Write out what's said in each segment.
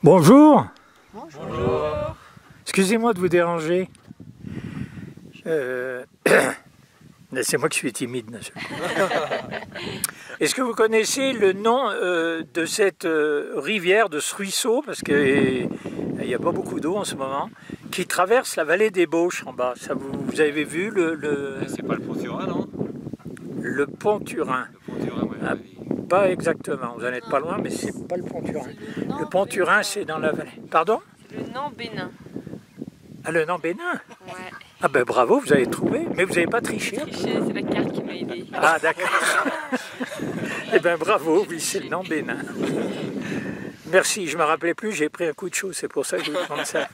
Bonjour. Bonjour. Excusez-moi de vous déranger. C'est moi qui suis timide. Est-ce que vous connaissez le nom de cette rivière, de ce ruisseau, parce qu'il n'y a pas beaucoup d'eau en ce moment, qui traverse la vallée des Bauches en bas? Ça, vous avez vu le... C'est pas le Pont-Turin, non? Le Pont-Turin. Le Pont-Turin, oui. Ah, pas exactement, vous n'en êtes pas loin, mais c'est pas le Pont-Turin. Le Pont-Turin, c'est dans la vallée. Pardon? Le Nant-Bénin. Ah, le Nant-Bénin? Ouais. Ah ben bravo, vous avez trouvé, mais vous n'avez pas triché. Triché, c'est la carte qui m'a aidé. Ah d'accord. Eh bien bravo, oui, c'est le Nant-Bénin. Merci, je ne me rappelais plus, j'ai pris un coup de chaud, c'est pour ça que je vous demande ça.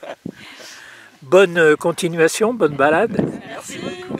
Bonne continuation, bonne balade. Merci beaucoup.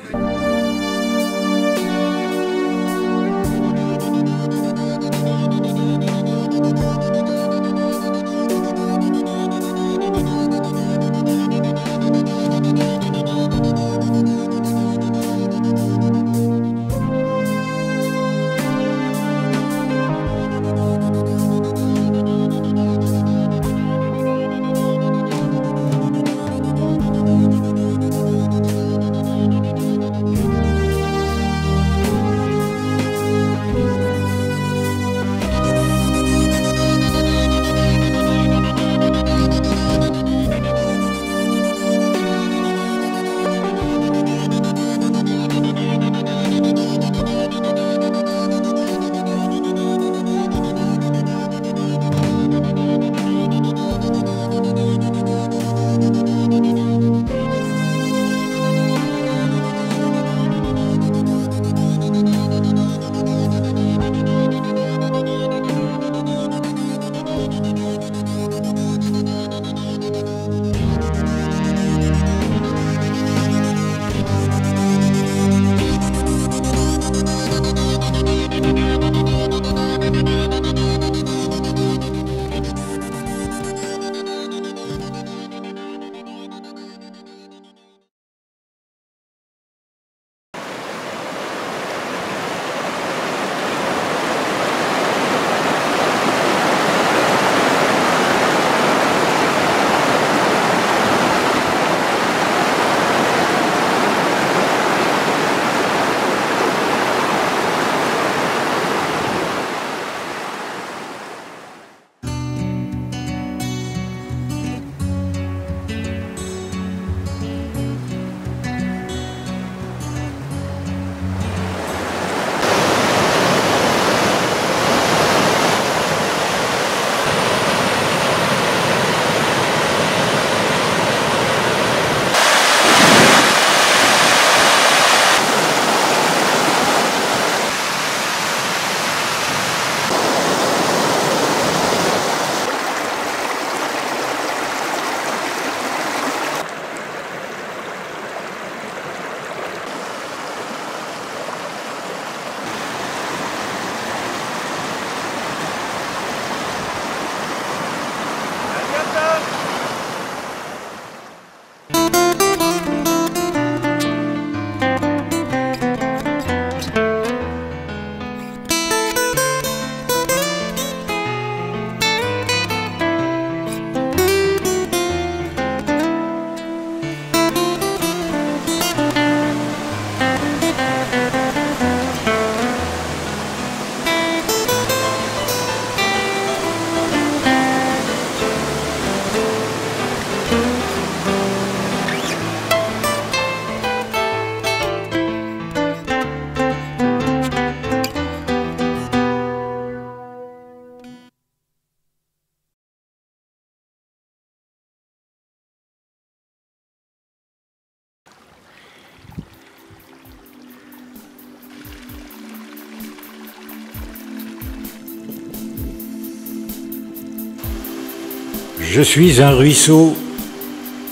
Je suis un ruisseau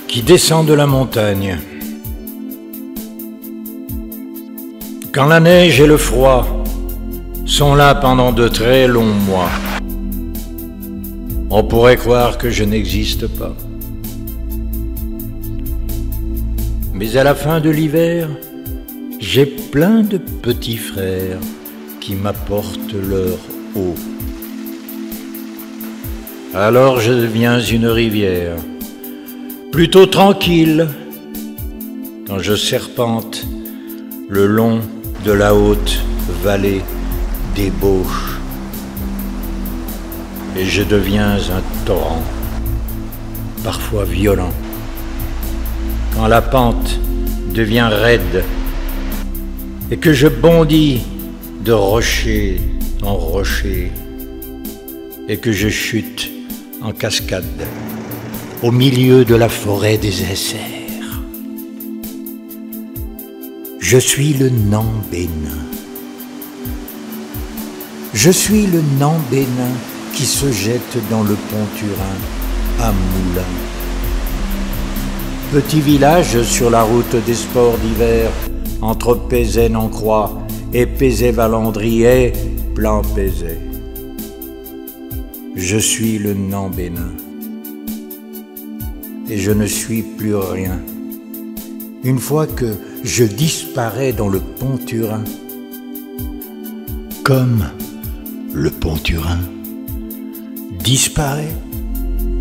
qui descend de la montagne. Quand la neige et le froid sont là pendant de très longs mois, on pourrait croire que je n'existe pas. Mais à la fin de l'hiver, j'ai plein de petits frères qui m'apportent leur eau. Alors je deviens une rivière, plutôt tranquille, quand je serpente le long de la haute vallée d'ébauche. Et je deviens un torrent, parfois violent, quand la pente devient raide et que je bondis de rocher en rocher et que je chute en cascade au milieu de la forêt des essers. Je suis le Nambénin. Je suis le Nambénin qui se jette dans le Pont-Turin à Moulins. Petit village sur la route des sports d'hiver, entre Pézène-en-Croix et Pézé-Valandry et Plan-Pézé. Je suis le Nambénin. Et je ne suis plus rien. Une fois que je disparais dans le Pont-Turin, comme le Pont-Turin disparaît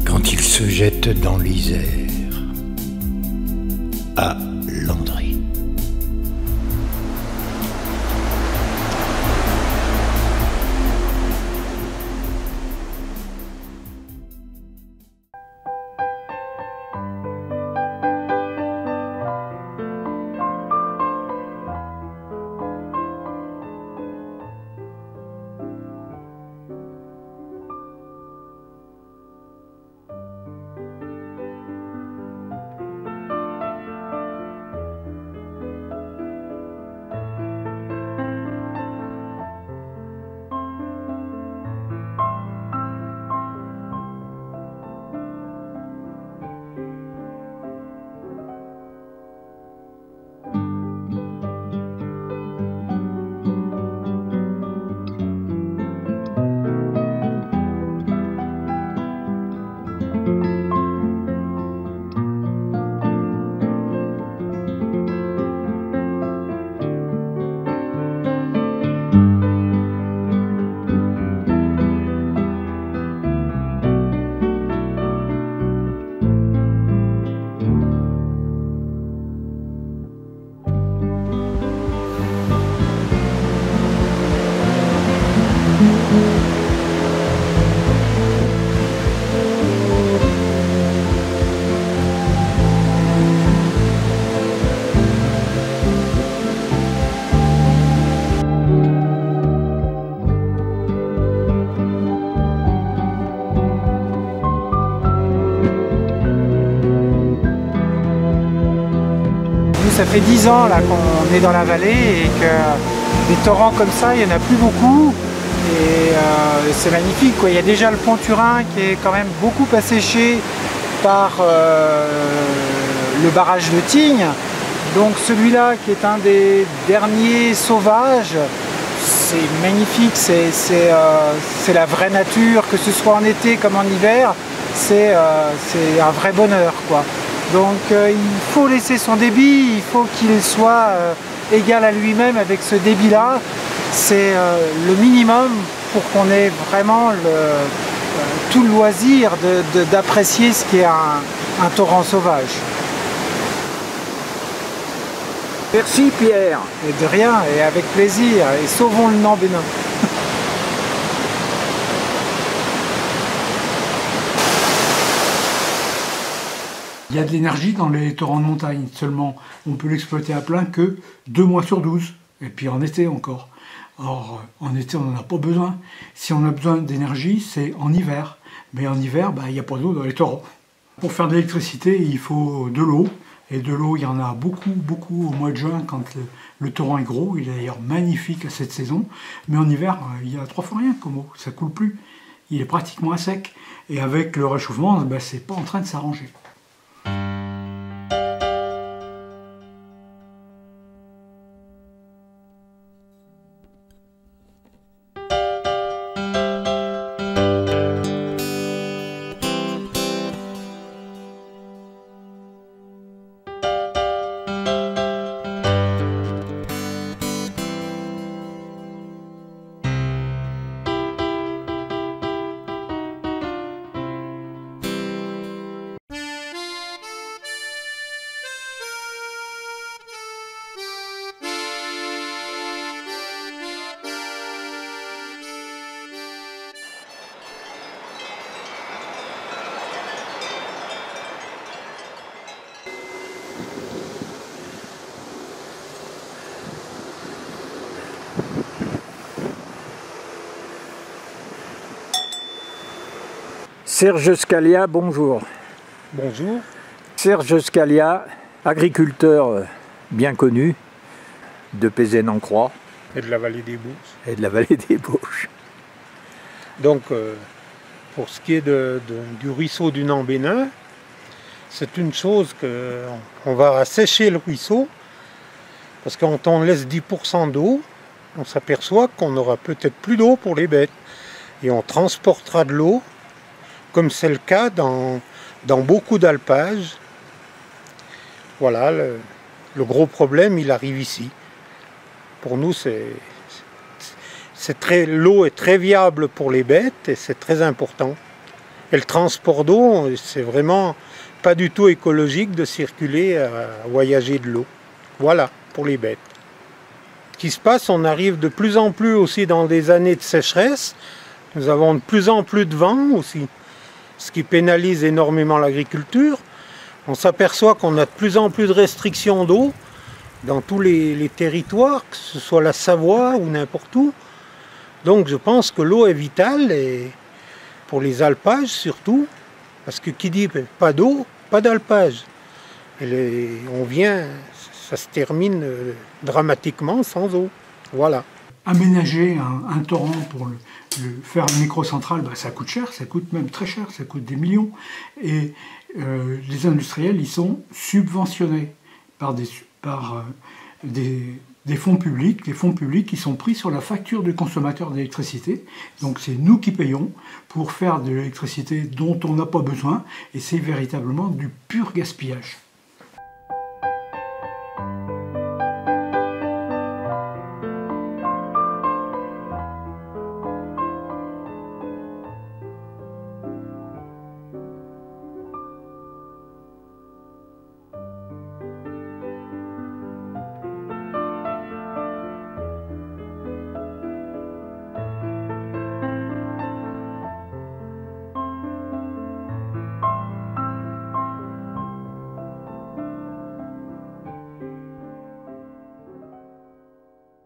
quand il se jette dans l'Isère, à Landry. Ça fait 10 ans là qu'on est dans la vallée et que des torrents comme ça, il n'y en a plus beaucoup. Et c'est magnifique, quoi. Il y a déjà le Pont-Turin qui est quand même beaucoup asséché par le barrage de Tignes. Donc celui-là qui est un des derniers sauvages, c'est magnifique, c'est la vraie nature, que ce soit en été comme en hiver, c'est un vrai bonheur, quoi. Donc il faut laisser son débit, il faut qu'il soit égal à lui-même avec ce débit-là. C'est le minimum pour qu'on ait vraiment tout le loisir d'apprécier ce qu'est un torrent sauvage. Merci Pierre. Et de rien, et avec plaisir, et sauvons le Nambénin. Il y a de l'énergie dans les torrents de montagne, seulement on peut l'exploiter à plein que 2 mois sur 12, et puis en été encore. Or, en été, on n'en a pas besoin. Si on a besoin d'énergie, c'est en hiver. Mais en hiver, il n'y a pas d'eau dans les torrents. Pour faire de l'électricité, il faut de l'eau. Et de l'eau, il y en a beaucoup, beaucoup au mois de juin quand le torrent est gros. Il est d'ailleurs magnifique à cette saison. Mais en hiver, il y a 3 fois rien comme eau. Ça coule plus. Il est pratiquement à sec. Et avec le réchauffement, c'est pas en train de s'arranger. Serge Scalia, bonjour. Bonjour. Serge Scalia, agriculteur bien connu de Pézène-en-Croix. Et de la vallée des Bouches. Et de la vallée des Bouches. Donc, pour ce qui est du ruisseau du Nambénin, c'est une chose qu'on va assécher le ruisseau, parce que quand on laisse 10% d'eau, on s'aperçoit qu'on n'aura peut-être plus d'eau pour les bêtes. Et on transportera de l'eau, comme c'est le cas dans beaucoup d'alpages. Voilà, le gros problème, il arrive ici. Pour nous, l'eau est très viable pour les bêtes et c'est très important. Et le transport d'eau, c'est vraiment pas du tout écologique de circuler, à voyager de l'eau. Voilà, pour les bêtes. Ce qui se passe, on arrive de plus en plus aussi dans des années de sécheresse. Nous avons de plus en plus de vent aussi, ce qui pénalise énormément l'agriculture. On s'aperçoit qu'on a de plus en plus de restrictions d'eau dans tous les territoires, que ce soit la Savoie ou n'importe où. Donc je pense que l'eau est vitale, et pour les alpages surtout, parce que qui dit pas d'eau, pas d'alpage. Ça se termine dramatiquement sans eau. Voilà. Aménager un torrent pour faire une microcentrale, ça coûte cher, ça coûte même très cher, ça coûte des millions. Et les industriels, ils sont subventionnés par des fonds publics, des fonds publics qui sont pris sur la facture du consommateur d'électricité. Donc c'est nous qui payons pour faire de l'électricité dont on n'a pas besoin, et c'est véritablement du pur gaspillage.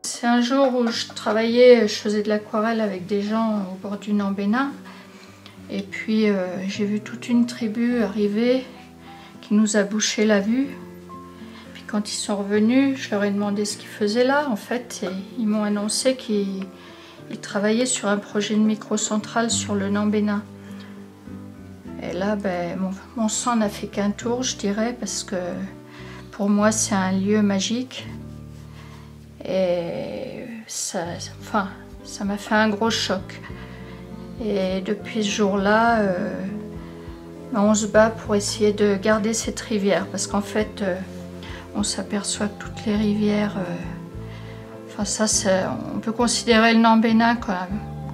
C'est un jour où je travaillais, je faisais de l'aquarelle avec des gens au bord du Nambénin. Et puis j'ai vu toute une tribu arriver qui nous a bouché la vue. Puis quand ils sont revenus, je leur ai demandé ce qu'ils faisaient là. En fait, et ils m'ont annoncé qu'ils travaillaient sur un projet de microcentrale sur le Nambénin. Et là, mon sang n'a fait qu'un tour, je dirais, parce que pour moi, c'est un lieu magique. Et ça m'a fait un gros choc. Et depuis ce jour-là, on se bat pour essayer de garder cette rivière, parce qu'en fait, on s'aperçoit que toutes les rivières, on peut considérer le Nambénin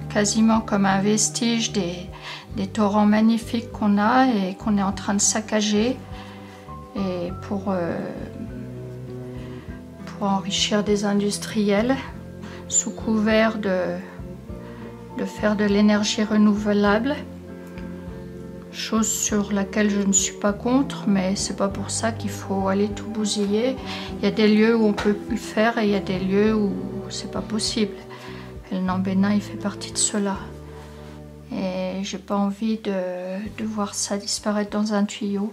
quasiment comme un vestige des torrents magnifiques qu'on a et qu'on est en train de saccager, et pour enrichir des industriels sous couvert de faire de l'énergie renouvelable, chose sur laquelle je ne suis pas contre, mais c'est pas pour ça qu'il faut aller tout bousiller. Il y a des lieux où on peut le faire et il y a des lieux où c'est pas possible. Et le Nambénin, il fait partie de cela. Et j'ai pas envie de voir ça disparaître dans un tuyau.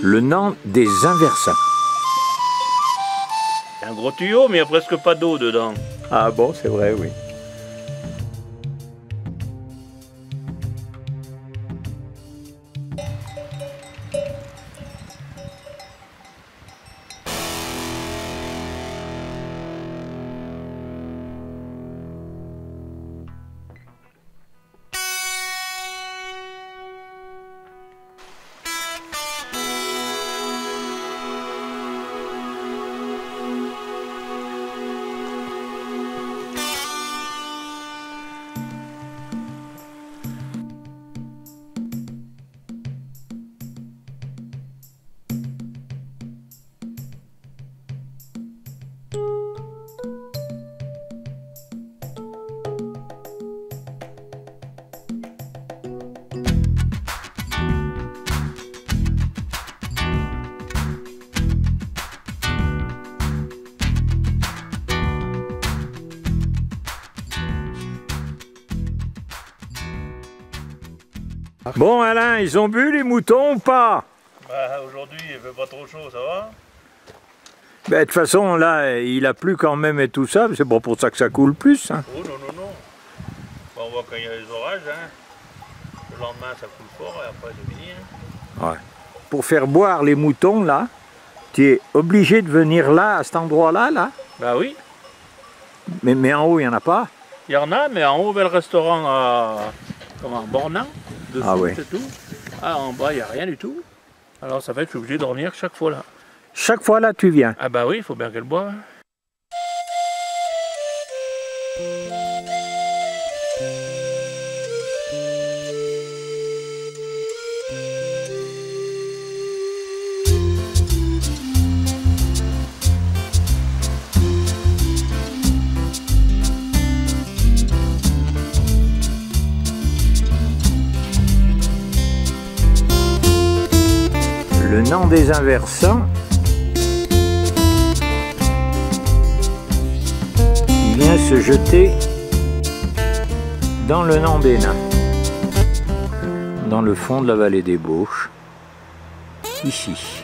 Le Nant des Inversins. C'est un gros tuyau, mais il n'y a presque pas d'eau dedans. Ah bon, c'est vrai, oui. Bon Alain, ils ont bu les moutons ou pas? Bah, aujourd'hui, il fait pas trop chaud, ça va? Ben, de toute façon, là, il a plu quand même et tout ça, c'est pas pour ça que ça coule plus. Hein. Oh non, non, non. Bon, on voit quand il y a les orages, hein. Le lendemain, ça coule fort et après, c'est fini. Hein. Ouais. Pour faire boire les moutons, là, tu es obligé de venir là, à cet endroit-là, là. Bah oui. Mais en haut, il n'y en a pas. Il y en a, mais en haut, il y a le restaurant à Bornand, dessous, Ah ouais. c'est tout. Ah, en bas, il n'y a rien du tout. Alors, ça fait que je suis obligé de dormir chaque fois là. Chaque fois, là, tu viens. Ah bah oui, il faut bien qu'elle boive. Le Nant des Inversants, il vient se jeter dans le Nant Bénin, dans le fond de la vallée des Bauches, ici.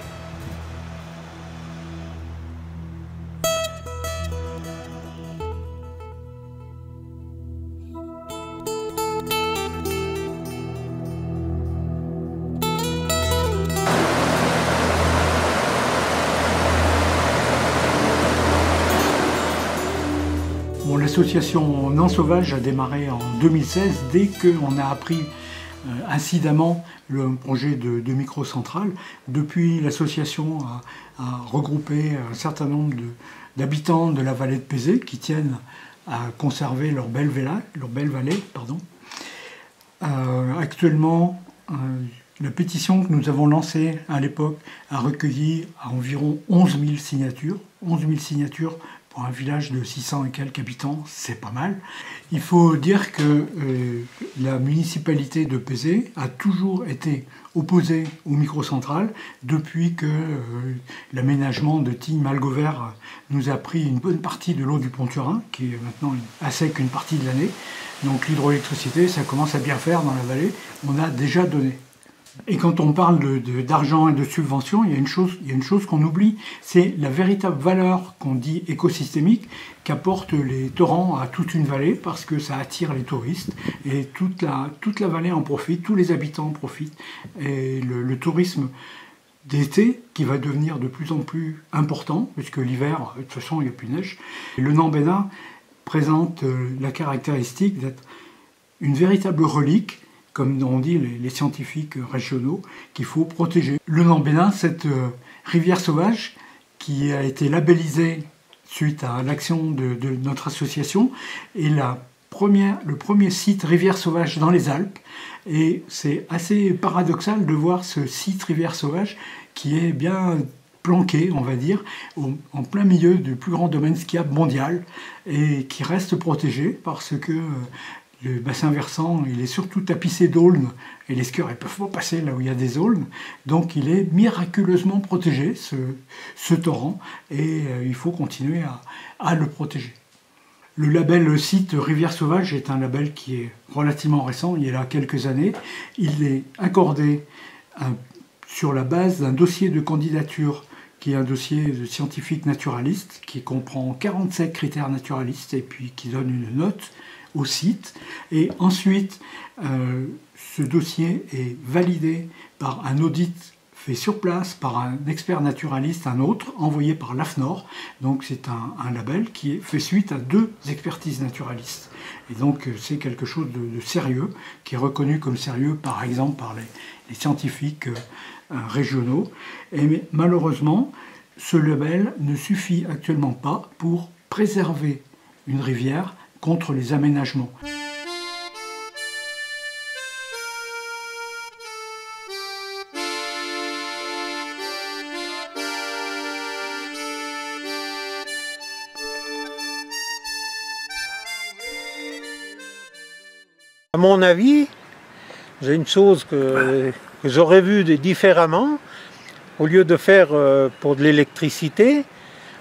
Bon, l'association Nant Sauvage a démarré en 2016 dès qu'on a appris incidemment le projet de microcentrale. Depuis, l'association a regroupé un certain nombre d'habitants de la vallée de Pézé qui tiennent à conserver leur belle vallée. Actuellement, la pétition que nous avons lancée à l'époque a recueilli à environ 11 000 signatures. 11 000 signatures pour un village de 600 et quelques habitants, c'est pas mal. Il faut dire que la municipalité de Pézé a toujours été opposée aux microcentrales depuis que l'aménagement de Tignes-Malgovert nous a pris une bonne partie de l'eau du Pont-Turin, qui est maintenant à sec une partie de l'année. Donc l'hydroélectricité, ça commence à bien faire dans la vallée, on a déjà donné. Et quand on parle d'argent et de subventions, il y a une chose qu'on oublie, c'est la véritable valeur qu'on dit écosystémique qu'apportent les torrents à toute une vallée parce que ça attire les touristes et toute la vallée en profite, tous les habitants en profitent. Et le tourisme d'été qui va devenir de plus en plus important puisque l'hiver, de toute façon, il n'y a plus de neige. Et le Nant Bénin présente la caractéristique d'être une véritable relique, comme on dit les scientifiques régionaux, qu'il faut protéger. Le Nant Bénin, cette rivière sauvage qui a été labellisée suite à l'action de notre association, est le premier site rivière sauvage dans les Alpes. Et c'est assez paradoxal de voir ce site rivière sauvage qui est bien planqué, on va dire, en plein milieu du plus grand domaine skiable mondial et qui reste protégé parce que le bassin versant, il est surtout tapissé d'aulnes et les skieurs ne peuvent pas passer là où il y a des aulnes. Donc il est miraculeusement protégé, ce torrent, et il faut continuer à le protéger. Le label site Rivière Sauvage est un label qui est relativement récent, il est là quelques années. Il est accordé sur la base d'un dossier de candidature qui est un dossier de scientifique naturaliste qui comprend 47 critères naturalistes et puis qui donne une note au site. Et ensuite, ce dossier est validé par un audit fait sur place par un expert naturaliste, un autre, envoyé par l'AFNOR. Donc c'est un label qui fait suite à 2 expertises naturalistes. Et donc c'est quelque chose de sérieux, qui est reconnu comme sérieux par exemple par les scientifiques régionaux. Et malheureusement, ce label ne suffit actuellement pas pour préserver une rivière contre les aménagements. À mon avis, j'ai une chose que j'aurais vue différemment. Au lieu de faire pour de l'électricité,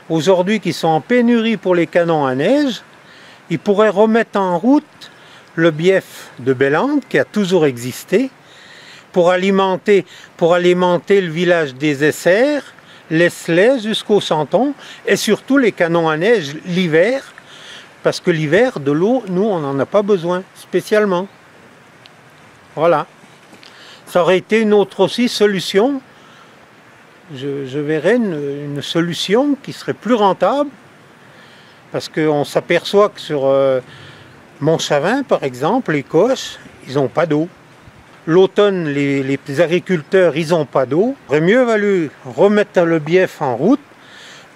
aujourd'hui qui sont en pénurie pour les canons à neige, ils pourraient remettre en route le bief de Bellangue qui a toujours existé pour alimenter le village des Essers, l'Esselet jusqu'au Santon, et surtout les canons à neige l'hiver, parce que l'hiver, de l'eau, nous, on n'en a pas besoin spécialement. Voilà. Ça aurait été une autre aussi solution. Je verrais une solution qui serait plus rentable, parce qu'on s'aperçoit que sur Montchavin, par exemple, les Coches, ils n'ont pas d'eau. L'automne, les agriculteurs, ils n'ont pas d'eau. Il aurait mieux valu remettre le bief en route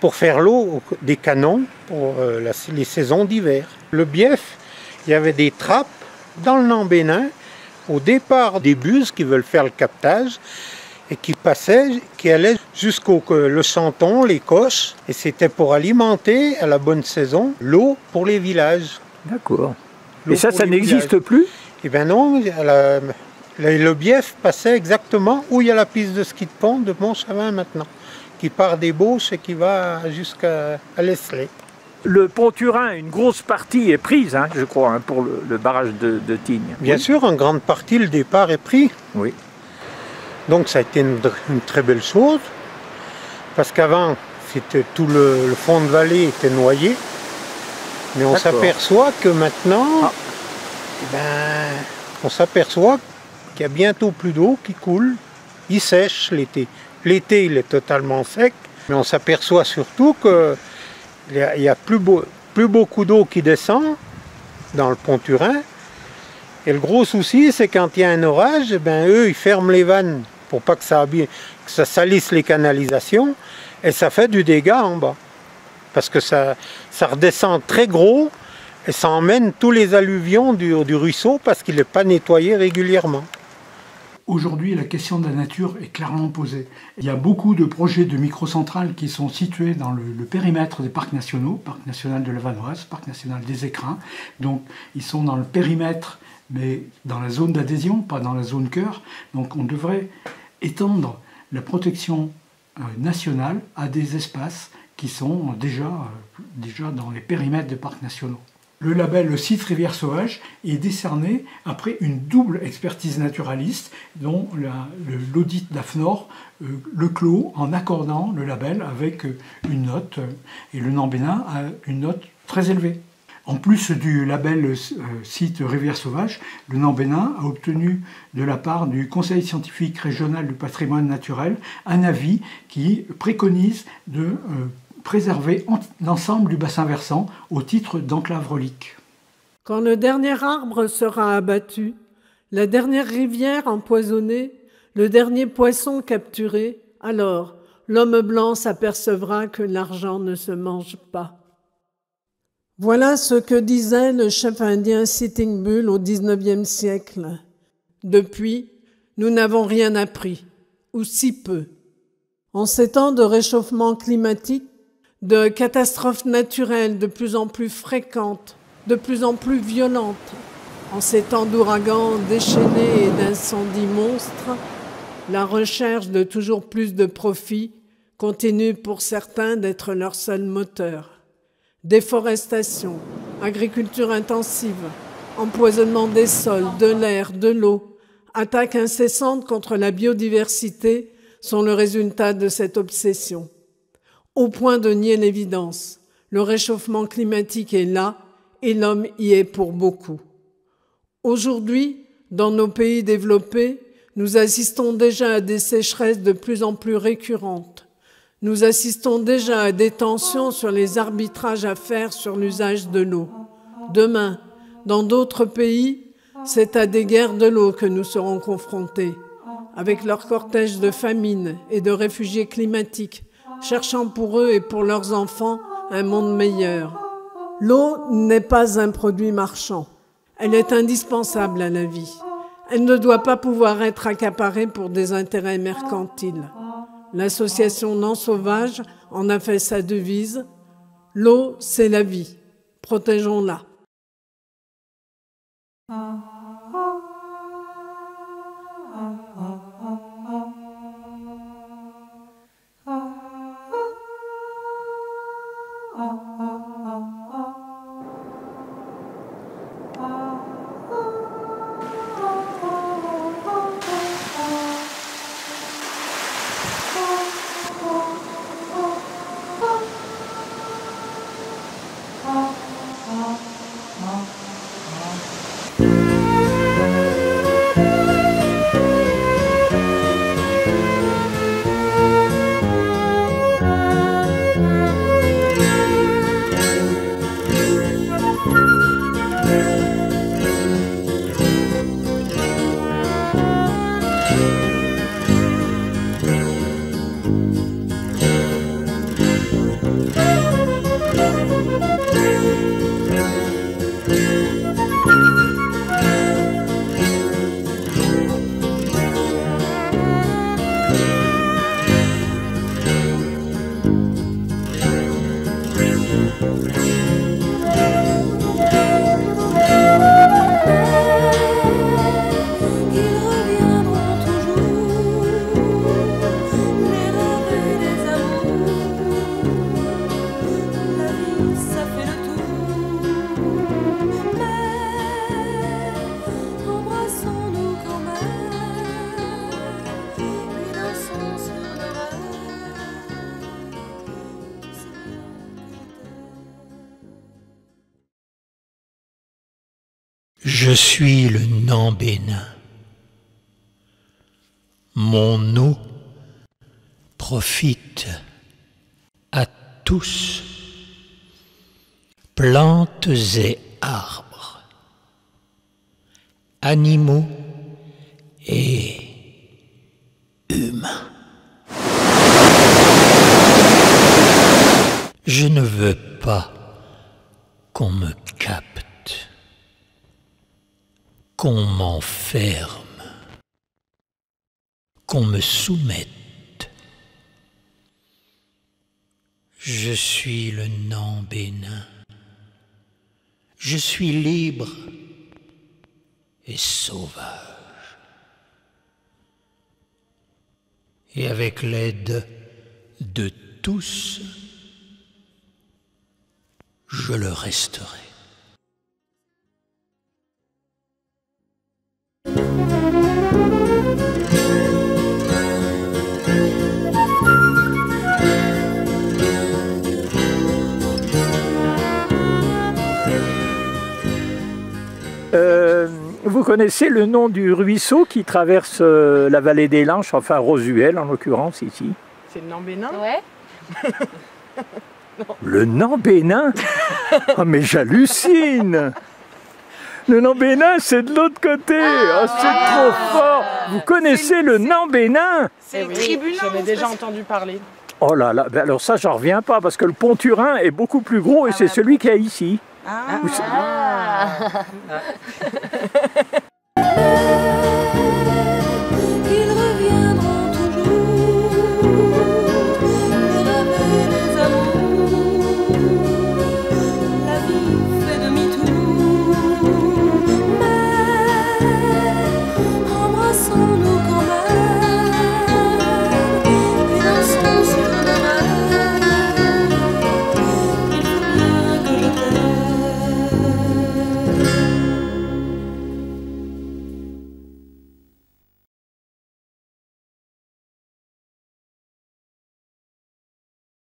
pour faire l'eau des canons pour les saisons d'hiver. Le bief, il y avait des trappes dans le Nambénin, au départ des buses qui veulent faire le captage, et qui passaient, qui allaient jusqu'au le Santon, les Coches, et c'était pour alimenter à la bonne saison l'eau pour les villages. D'accord. Et ça n'existe plus? Eh bien non, le bief passait exactement où il y a la piste de ski de pont de Montchavin maintenant, qui part des Beauches et qui va jusqu'à l'Esselet. Le Pont-Turin, une grosse partie est prise, hein, je crois, hein, pour le barrage de Tignes. Bien sûr, en grande partie, le départ est pris. Oui. Donc ça a été une très belle chose, parce qu'avant, tout le fond de vallée était noyé. Mais on s'aperçoit que maintenant, on s'aperçoit qu'il y a bientôt plus d'eau qui coule. Il sèche l'été. L'été, il est totalement sec, mais on s'aperçoit surtout qu'il n'y a plus beaucoup d'eau qui descend dans le Pont-Turin. Et le gros souci, c'est quand il y a un orage, eux, ils ferment les vannes pour pas que ça salisse les canalisations, et ça fait du dégât en bas. Parce que ça redescend très gros, et ça emmène tous les alluvions du ruisseau, parce qu'il n'est pas nettoyé régulièrement. Aujourd'hui, la question de la nature est clairement posée. Il y a beaucoup de projets de microcentrales qui sont situés dans le périmètre des parcs nationaux, Parc national de la Vanoise, Parc national des Écrins. Donc, ils sont dans le périmètre, mais dans la zone d'adhésion, pas dans la zone cœur. Donc, on devrait étendre la protection nationale à des espaces qui sont déjà dans les périmètres des parcs nationaux. Le label site Rivière Sauvage est décerné après une double expertise naturaliste dont l'audit d'AFNOR le clôt en accordant le label avec une note, et le Nambénin a une note très élevée. En plus du label site Rivière Sauvage, le Nambénin a obtenu de la part du Conseil scientifique régional du patrimoine naturel un avis qui préconise de préserver l'ensemble du bassin versant au titre d'enclave relique. Quand le dernier arbre sera abattu, la dernière rivière empoisonnée, le dernier poisson capturé, alors l'homme blanc s'apercevra que l'argent ne se mange pas. Voilà ce que disait le chef indien Sitting Bull au XIXe siècle. Depuis, nous n'avons rien appris, ou si peu. En ces temps de réchauffement climatique, de catastrophes naturelles de plus en plus fréquentes, de plus en plus violentes, en ces temps d'ouragans déchaînés et d'incendies monstres, la recherche de toujours plus de profits continue pour certains d'être leur seul moteur. Déforestation, agriculture intensive, empoisonnement des sols, de l'air, de l'eau, attaques incessantes contre la biodiversité sont le résultat de cette obsession. Au point de nier l'évidence, le réchauffement climatique est là et l'homme y est pour beaucoup. Aujourd'hui, dans nos pays développés, nous assistons déjà à des sécheresses de plus en plus récurrentes. Nous assistons déjà à des tensions sur les arbitrages à faire sur l'usage de l'eau. Demain, dans d'autres pays, c'est à des guerres de l'eau que nous serons confrontés, avec leur cortège de famines et de réfugiés climatiques, cherchant pour eux et pour leurs enfants un monde meilleur. L'eau n'est pas un produit marchand. Elle est indispensable à la vie. Elle ne doit pas pouvoir être accaparée pour des intérêts mercantiles. L'association Non Sauvage en a fait sa devise. L'eau, c'est la vie. Protégeons-la. Je suis le Nambénin. Mon eau profite à tous, plantes et arbres, animaux et humains. Je ne veux pas qu'on me capte, qu'on m'enferme, qu'on me soumette. Je suis le Nambénin. Je suis libre et sauvage. Et avec l'aide de tous, je le resterai. Vous connaissez le nom du ruisseau qui traverse la vallée des Lanches, enfin Rosuel en l'occurrence ici? C'est le Nambénin? Ouais. Le Nambénin? Oh mais j'hallucine! Le Nambénin c'est de l'autre côté! Oh, c'est trop fort! Vous connaissez le Nambénin? C'est le tribunal. J'en ai déjà entendu parler. Oh là là, ben alors ça j'en reviens pas parce que le Pont-Turin est beaucoup plus gros et c'est celui qu'il y a ici. Ah.